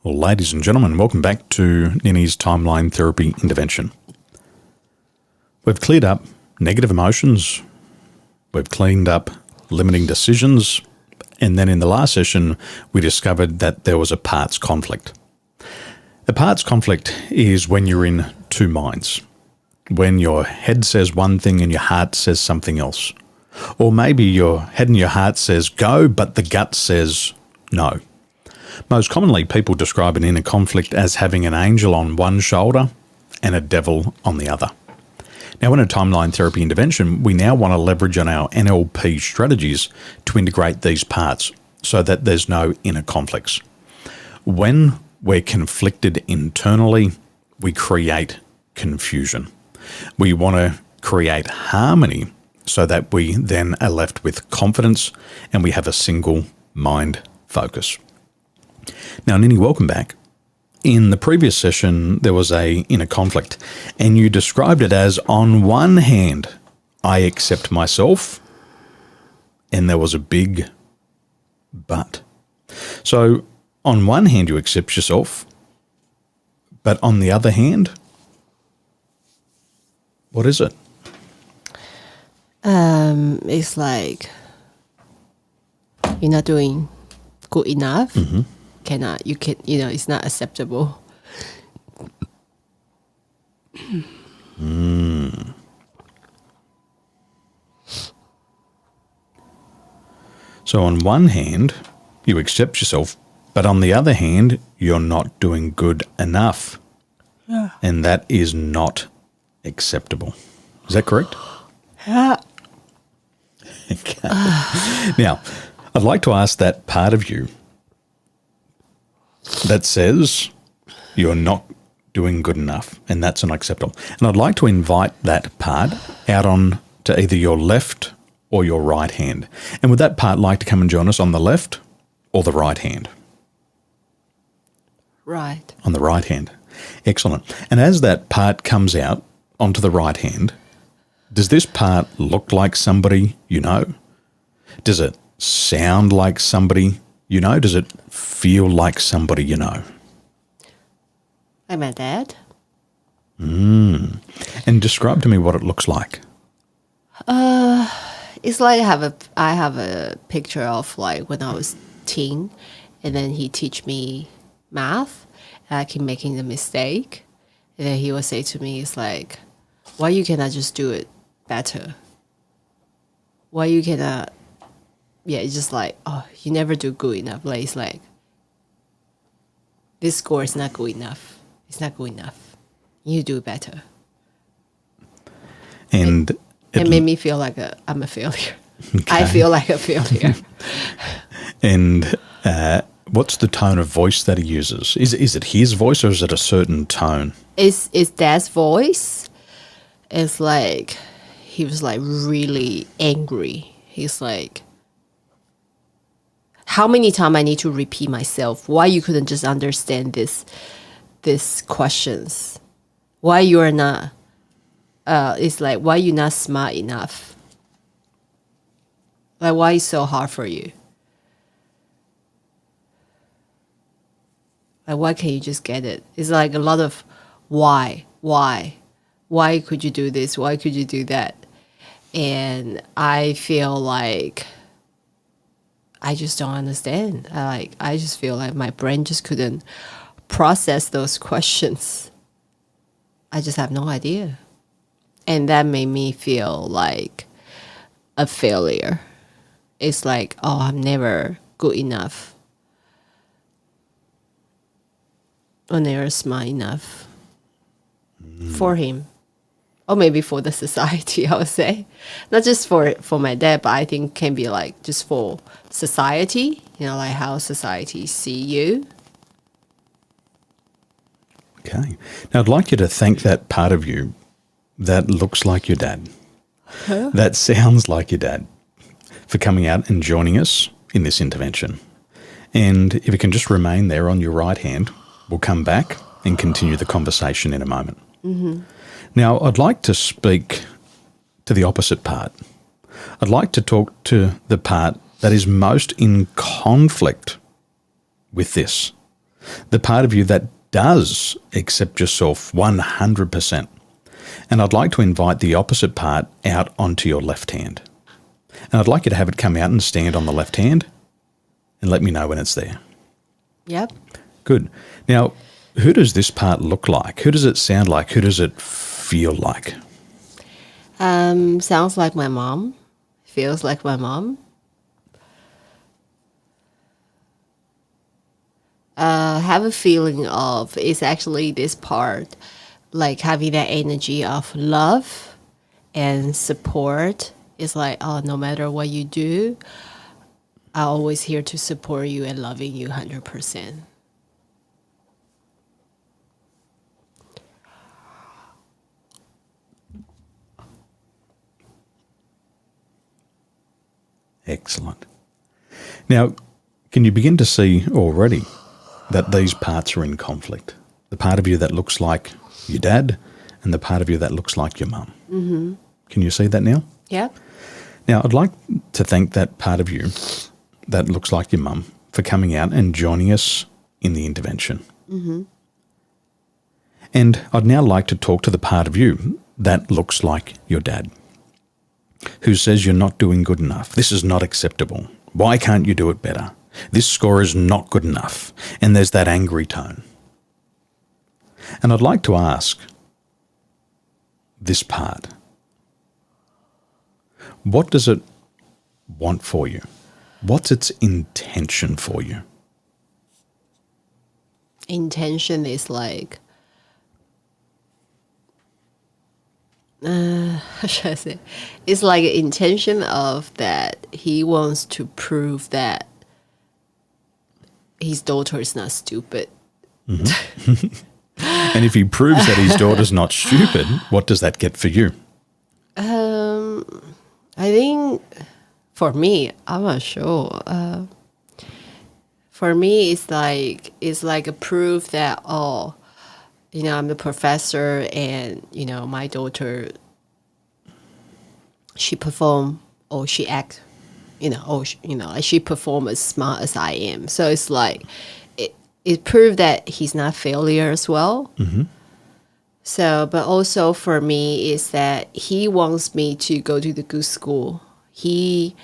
Well, ladies and gentlemen, welcome back to Ninny's Timeline Therapy Intervention. We've cleared up negative emotions, we've cleaned up limiting decisions, and then in the last session, we discovered that there was a parts conflict. A parts conflict is when you're in two minds, when your head says one thing and your heart says something else. Or maybe your head and your heart says go, but the gut says no. Most commonly, people describe an inner conflict as having an angel on one shoulder and a devil on the other. Now, in a timeline therapy intervention, we now want to leverage on our NLP strategies to integrate these parts so that there's no inner conflicts. When we're conflicted internally, we create confusion. We want to create harmony so that we then are left with confidence and we have a single mind focus. Now, Ninny, welcome back. In the previous session, there was a inner conflict, and you described it as, on one hand, I accept myself, and there was a big but. So, on one hand, you accept yourself, but on the other hand, what is it? It's like you're not doing good enough. Mm-hmm. It's not acceptable. So on one hand, you accept yourself, but on the other hand, you're not doing good enough. Yeah. And that is not acceptable. Is that correct? Yeah. Okay. Now, I'd like to ask that part of you that says you're not doing good enough and that's unacceptable. And I'd like to invite that part out on to either your left or your right hand. And would that part like to come and join us on the left or the right hand? Right. On the right hand. Excellent. And as that part comes out onto the right hand, does this part look like somebody you know? Does it sound like somebody you know? Does it feel like somebody you know? Like my dad. And describe to me what it looks like. It's like I have a picture of like when I was teen, and then he teach me math, and I keep making the mistake, and then he would say to me, "It's like, why you cannot just do it better? Why you cannot?" Yeah, it's just like, oh, you never do good enough. Like, it's like, this score is not good enough. It's not good enough. You do better. And it made me feel like I'm a failure. Okay. I feel like a failure. And what's the tone of voice that he uses? Is it his voice or is it a certain tone? It's Dad's voice. It's like, he was like really angry. He's like, how many times I need to repeat myself? Why you couldn't just understand this questions? Why you are not? It's like, why you not smart enough? Like, why it's so hard for you? Like, why can't you just get it? It's like a lot of why could you do this? Why could you do that? And I feel like I just don't understand. I just feel like my brain just couldn't process those questions. I just have no idea. And that made me feel like a failure. It's like, oh, I'm never good enough. Or never smart enough for him. Or maybe for the society, I would say. Not just for my dad, but I think can be like just for society, like how society see you. Okay. Now, I'd like you to thank that part of you that looks like your dad, that sounds like your dad, for coming out and joining us in this intervention. And if you can just remain there on your right hand, we'll come back and continue the conversation in a moment. Mm-hmm. Now, I'd like to speak to the opposite part. I'd like to talk to the part that is most in conflict with this. the part of you that does accept yourself 100%. And I'd like to invite the opposite part out onto your left hand. And I'd like you to have it come out and stand on the left hand and let me know when it's there. Yep. Good. Now, who does this part look like? Who does it sound like? Who does it feel like? Sounds like my mom. Feels like my mom. Have a feeling of it's actually this part, like having that energy of love and support. It's like, oh, no matter what you do, I'm always here to support you and loving you 100%. Excellent. Now, can you begin to see already that these parts are in conflict? The part of you that looks like your dad and the part of you that looks like your mum. Mm-hmm. Can you see that now? Yeah. Now, I'd like to thank that part of you that looks like your mum for coming out and joining us in the intervention. Mm-hmm. And I'd now like to talk to the part of you that looks like your dad, who says you're not doing good enough. This is not acceptable. Why can't you do it better? This score is not good enough. And there's that angry tone. And I'd like to ask this part, what does it want for you? What's its intention for you? Intention is like, how should I say? It's like an intention of that he wants to prove that his daughter is not stupid. Mm-hmm. And if he proves that his daughter's not stupid, what does that get for you? I think for me, I'm not sure. For me, it's like a proof that, oh, I'm the professor and, my daughter, she perform or she act, she perform as smart as I am. So it's like, it proved that he's not failure as well. Mm-hmm. So, but also for me is that he wants me to go to the good school. He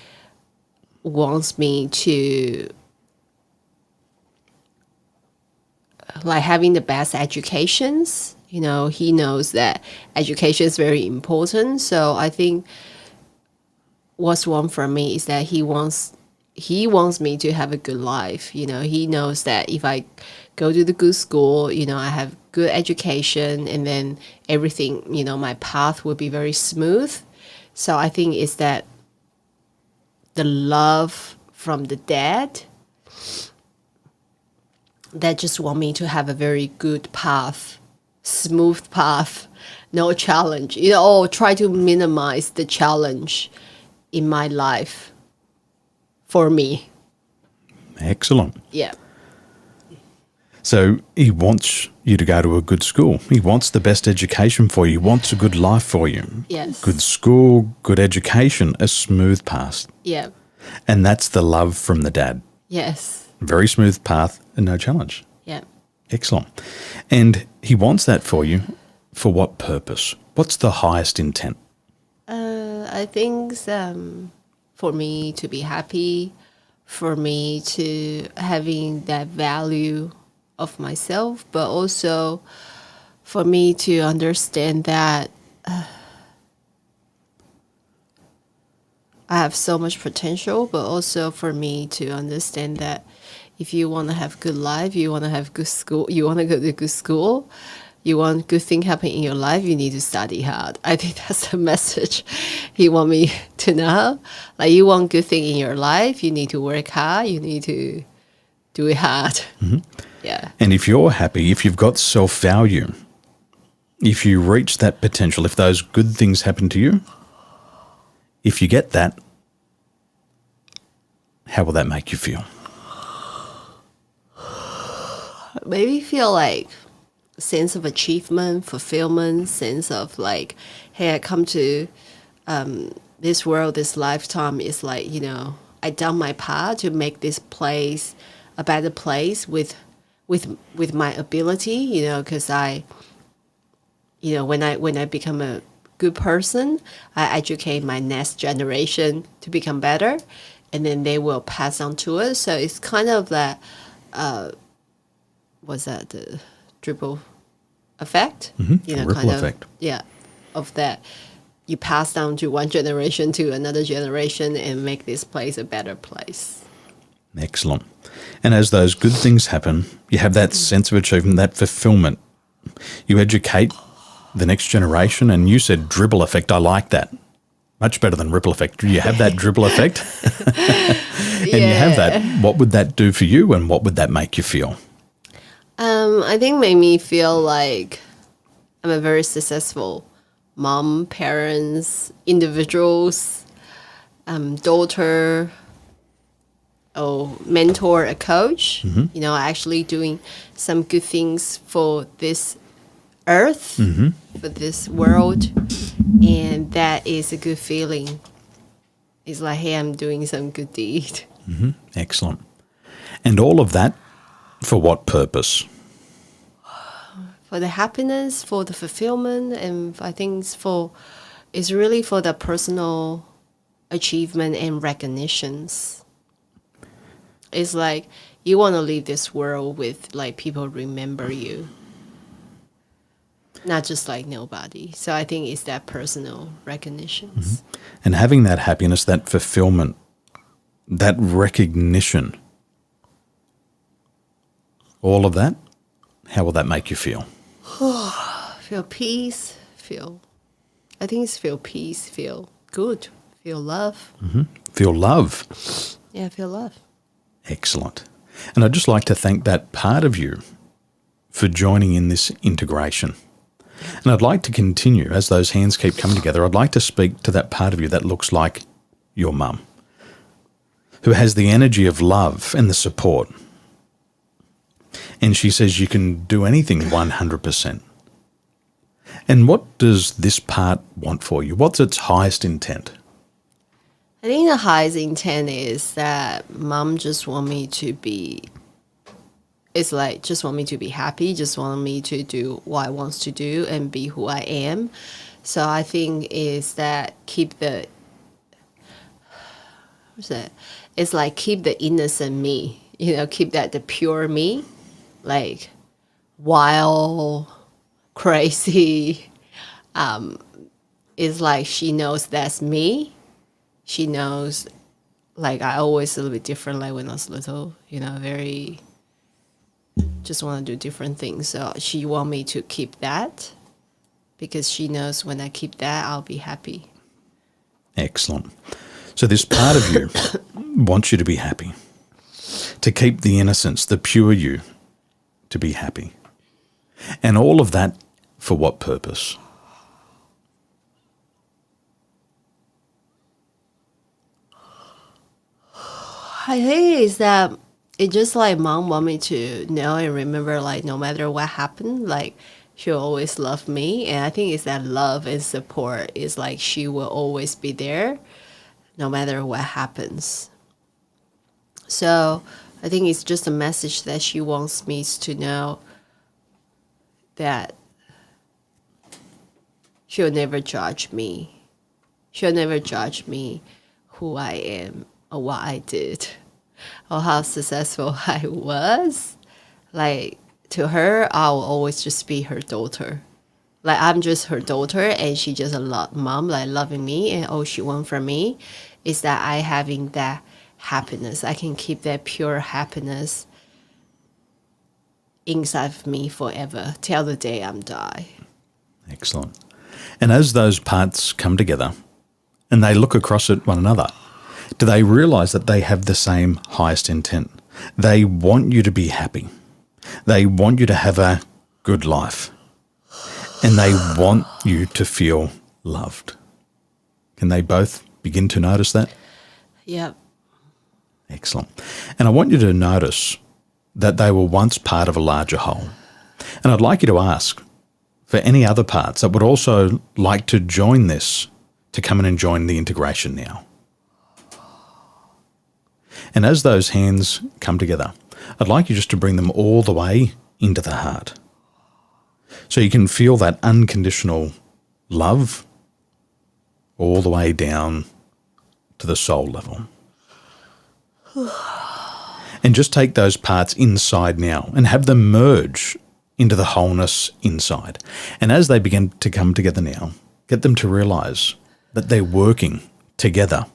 wants me to like having the best educations. He knows that education is very important. So I think what's wrong for me is that he wants me to have a good life. He knows that if I go to the good school, I have good education and then everything, my path will be very smooth. So I think it's that the love from the dad that just want me to have a very good path, smooth path, no challenge, or try to minimize the challenge in my life for me. Excellent. Yeah. So he wants you to go to a good school. He wants the best education for you. He wants a good life for you. Yes. Good school, good education, a smooth path. Yeah. And that's the love from the dad. Yes. Very smooth path and no challenge. Yeah. Excellent. And he wants that for you. For what purpose? What's the highest intent? I think for me to be happy, for me to having that value of myself, but also for me to understand that I have so much potential, but also for me to understand that if you want to have good life, you want to have good school, you want to go to good school, you want good thing happen in your life, you need to study hard. I think that's the message he want me to know. Like, you want good thing in your life, you need to work hard, you need to do it hard. Mm-hmm. Yeah. And if you're happy, if you've got self-value, if you reach that potential, if those good things happen to you, if you get that, how will that make you feel? Maybe feel like sense of achievement, fulfillment, sense of like, hey, I come to this world, this lifetime is like, I done my part to make this place a better place with with my ability, because when I become a good person, I educate my next generation to become better, and then they will pass on to us. So it's kind of that, what's that, the dribble effect? Ripple effect. Yeah, of that. You pass down to one generation to another generation and make this place a better place. Excellent. And as those good things happen, you have that sense of achievement, that fulfillment. You educate the next generation, and you said dribble effect. I like that. Much better than ripple effect. Do you have that dribble effect? And you have that. What would that do for you, and what would that make you feel? I think made me feel like I'm a very successful mom, parents, individuals, daughter, or mentor, a coach. Actually doing some good things for this earth, for this world, and that is a good feeling. It's like, hey, I'm doing some good deed. Excellent. And all of that for what purpose? For the happiness, for the fulfillment, and I think it's really for the personal achievement and recognitions. It's like you want to leave this world with like people remember you, not just like nobody. So I think it's that personal recognitions. And having that happiness, that fulfillment, that recognition, all of that, how will that make you feel? Feel peace, I think it's feel peace, feel good, feel love. Feel love. Yeah, feel love. Excellent. And I'd just like to thank that part of you for joining in this integration. And I'd like to continue, as those hands keep coming together, I'd like to speak to that part of you that looks like your mum, who has the energy of love and the support. And she says you can do anything 100%. And what does this part want for you? What's its highest intent? I think the highest intent is that mom just want me to be, it's like just want me to be happy, just want me to do what I want to do and be who I am. So I think is that keep the, what's that? It's like keep the innocent me, keep that the pure me, like wild, crazy. It's like she knows that's me. She knows, like, I always a little bit different, like when I was little, very, just want to do different things. So she want me to keep that because she knows when I keep that, I'll be happy. Excellent. So this part of you wants you to be happy, to keep the innocence, the pure you, to be happy. And all of that for what purpose? I think it's that it just like mom want me to know and remember, like no matter what happened, like she'll always love me. And I think it's that love and support is like she will always be there no matter what happens. So I think it's just a message that she wants me to know that she'll never judge me. She'll never judge me who I am or what I did or how successful I was. Like to her, I'll always just be her daughter. Like I'm just her daughter and she just a mom, like loving me, and all she wants from me is that I having that happiness. I can keep that pure happiness inside of me forever till the day I'm die. Excellent. And as those parts come together and they look across at one another, do they realize that they have the same highest intent? They want you to be happy. They want you to have a good life. And they want you to feel loved. Can they both begin to notice that? Yep. Excellent. And I want you to notice that they were once part of a larger whole. And I'd like you to ask for any other parts that would also like to join this, to come in and join the integration now. And as those hands come together, I'd like you just to bring them all the way into the heart. So you can feel that unconditional love all the way down to the soul level. And just take those parts inside now and have them merge into the wholeness inside. And as they begin to come together now, get them to realize that they're working together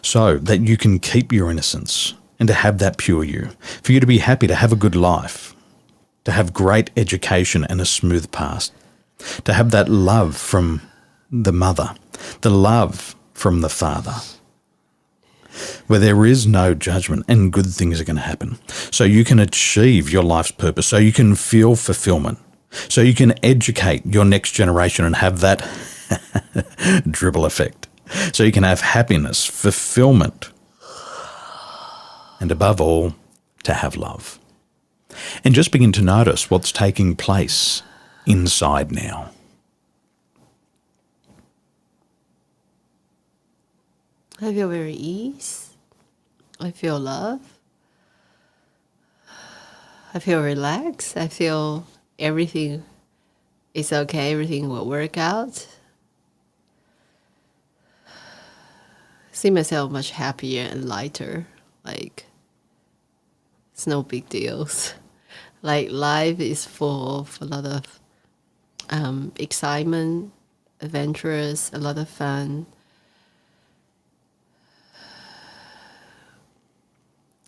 so that you can keep your innocence and to have that pure you, for you to be happy, to have a good life, to have great education and a smooth past, to have that love from the mother, the love from the father, where there is no judgment and good things are going to happen. So you can achieve your life's purpose, so you can feel fulfillment, so you can educate your next generation and have that dribble effect. So you can have happiness, fulfillment, and above all, to have love. And just begin to notice what's taking place inside now. I feel very ease. I feel love. I feel relaxed. I feel everything is okay. Everything will work out. I see myself much happier and lighter. Like, it's no big deals. Like, life is full of a lot of excitement, adventurous, a lot of fun.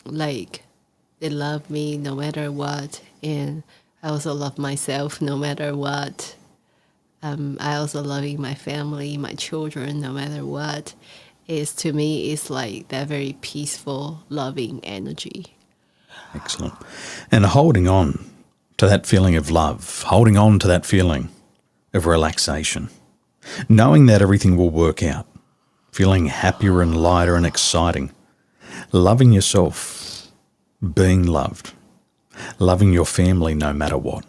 Like, they love me no matter what, and I also love myself no matter what. I also loving my family, my children, no matter what. Is to me, it's like that very peaceful, loving energy. Excellent. And holding on to that feeling of love, holding on to that feeling of relaxation, knowing that everything will work out, feeling happier and lighter and exciting, loving yourself, being loved, loving your family no matter what.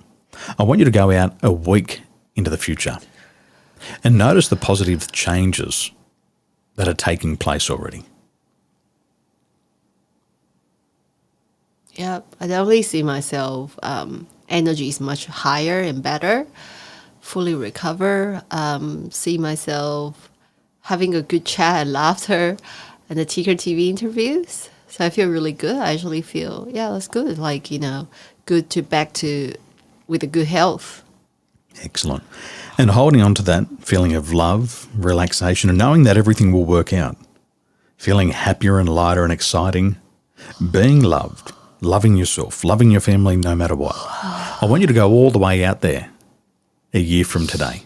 I want you to go out a week into the future and notice the positive changes that are taking place already. Yeah, I definitely see myself. Energy is much higher and better. Fully recover. See myself having a good chat and laughter, and the Ticker TV interviews. So I feel really good. I actually feel that's good. Like good to back to with a good health. Excellent. And holding on to that feeling of love, relaxation, and knowing that everything will work out. Feeling happier and lighter and exciting. Being loved, loving yourself, loving your family no matter what. I want you to go all the way out there a year from today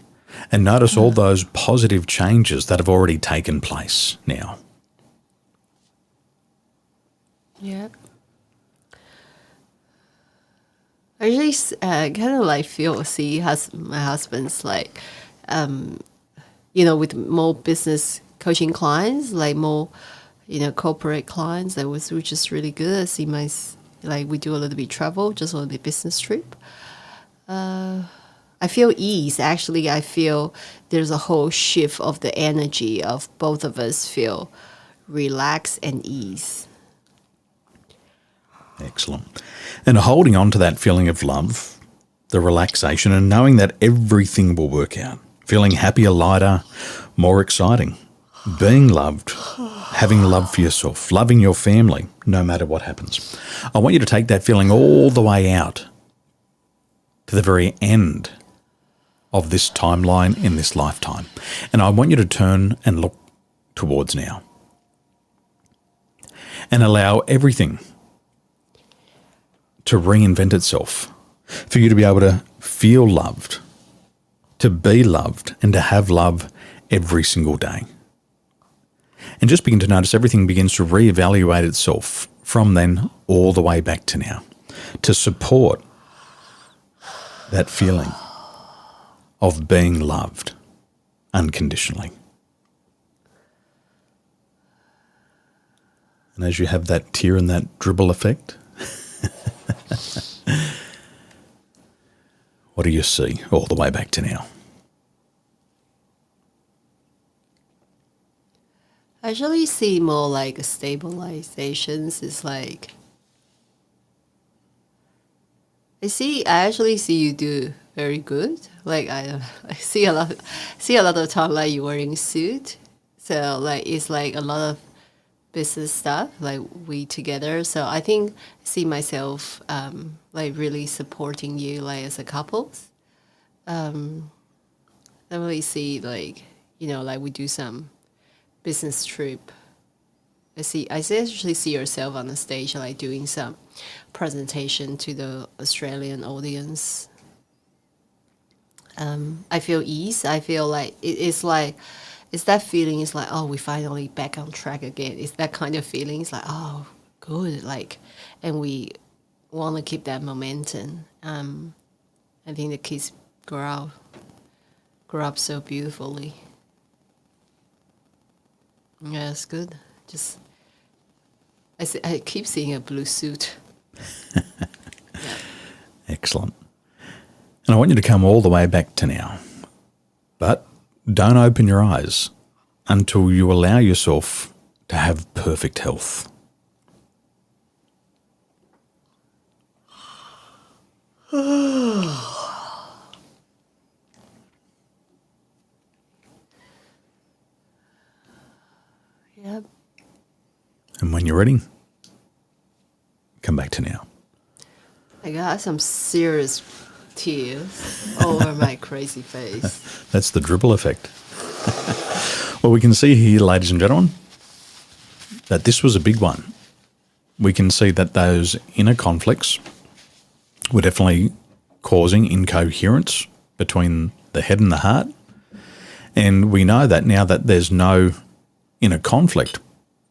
and notice all those positive changes that have already taken place now. Yeah. I usually kind of like see my husband's like, with more business coaching clients, like more, corporate clients. Which is really good. I see we do a little bit travel, just a little bit business trip. I feel ease. Actually, I feel there's a whole shift of the energy of both of us feel relaxed and ease. Excellent. And holding on to that feeling of love, the relaxation, and knowing that everything will work out. Feeling happier, lighter, more exciting. Being loved, having love for yourself, loving your family, no matter what happens. I want you to take that feeling all the way out to the very end of this timeline in this lifetime. And I want you to turn and look towards now. And allow everything to reinvent itself, for you to be able to feel loved, to be loved, and to have love every single day. And just begin to notice everything begins to reevaluate itself from then all the way back to now, to support that feeling of being loved unconditionally. And as you have that tear and that dribble effect, what do you see all the way back to now? I actually see more like stabilizations. It's like I actually see you do very good. Like I see a lot of time like you're wearing suit. So like it's like a lot of business stuff like we together. So I think I see myself like really supporting you like as a couple. I really see like like we do some business trip. I actually see yourself on the stage like doing some presentation to the Australian audience. I feel ease. I feel like it's like it's that feeling. It's like, oh, we finally back on track again. It's that kind of feeling. It's like, oh, good. Like, and we want to keep that momentum. I think the kids grow up so beautifully. Yeah, it's good. Just I keep seeing a blue suit. Yeah. Excellent. And I want you to come all the way back to now. But don't open your eyes until you allow yourself to have perfect health. Yep. And when you're ready, come back to now. I got some serious tears over my crazy face. That's the dribble effect. Well, we can see here, ladies and gentlemen, that this was a big one. We can see that those inner conflicts were definitely causing incoherence between the head and the heart. And we know that now that there's no inner conflict,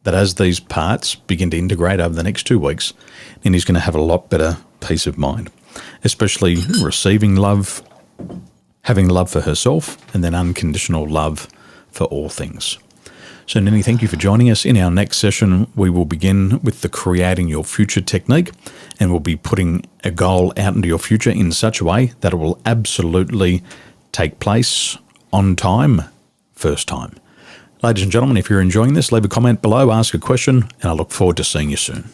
that as these parts begin to integrate over the next 2 weeks, then he's going to have a lot better peace of mind, especially receiving love, having love for herself, and then unconditional love for all things. So, Nini, thank you for joining us. In our next session, we will begin with the creating your future technique, and we'll be putting a goal out into your future in such a way that it will absolutely take place on time, first time. Ladies and gentlemen, if you're enjoying this, leave a comment below, ask a question, and I look forward to seeing you soon.